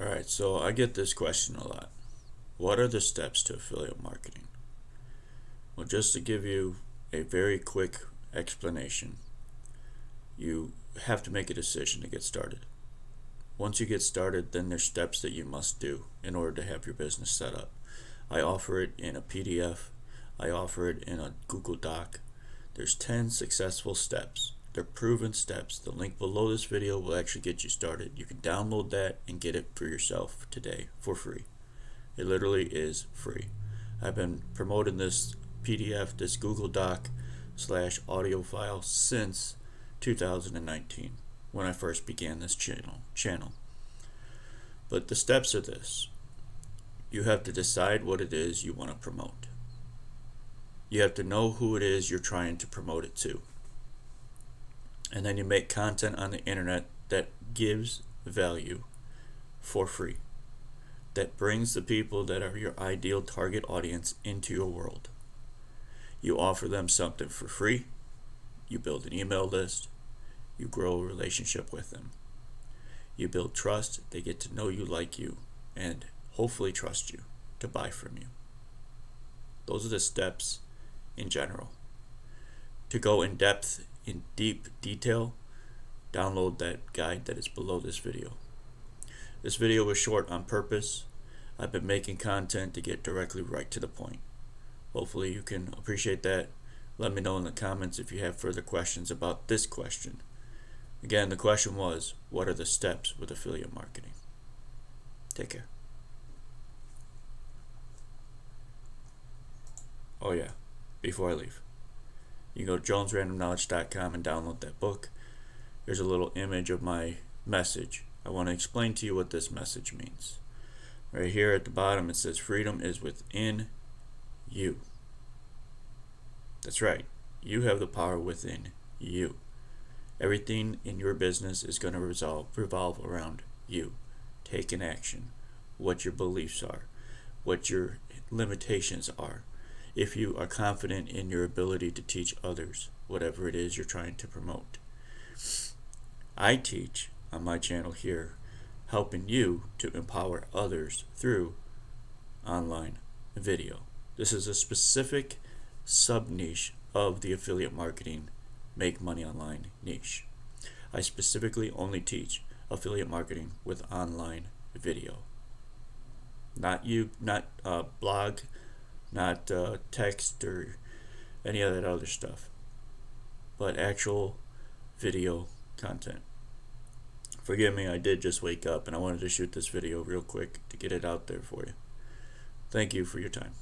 Alright, so I get this question a lot. What are the steps to affiliate marketing? Well, just to give you a very quick explanation, you have to make a decision to get started. Once you get started, then there's steps that you must do in order to have your business set up. I offer it in a PDF. I offer it in a Google Doc. There's 10 successful steps. They're proven steps. The link below this video will actually get you started. You can download that and get it for yourself today for free. It literally is free. I've been promoting this PDF, this Google Doc / audio file since 2019 when I first began this channel. But the steps are this. You have to decide what it is you want to promote. You have to know who it is you're trying to promote it to. And then you make content on the internet that gives value for free, that brings the people that are your ideal target audience into your world. You offer them something for free, you build an email list, you grow a relationship with them. You build trust, they get to know you, like you, and hopefully trust you to buy from you. Those are the steps in general. To go in depth, in deep detail, download that guide that is below this video. This video was short on purpose. I've been making content to get directly right to the point. Hopefully you can appreciate that. Let me know in the comments if you have further questions about this question. Again, the question was, what are the steps with affiliate marketing? Take care. Oh yeah, before I leave, you can go to jonesrandomknowledge.com and download that book. There's a little image of my message. I want to explain to you what this message means. Right here at the bottom it says freedom is within you. That's right. You have the power within you. Everything in your business is going to revolve around you. Taking action. What your beliefs are. What your limitations are. If you are confident in your ability to teach others whatever it is you're trying to promote. I teach on my channel here, helping you to empower others through online video. This is a specific sub-niche of the affiliate marketing make money online niche. I specifically only teach affiliate marketing with online video. Not blog, not text or any of that other stuff, but actual video content. Forgive me, I did just wake up and I wanted to shoot this video real quick to get it out there for you. Thank you for your time.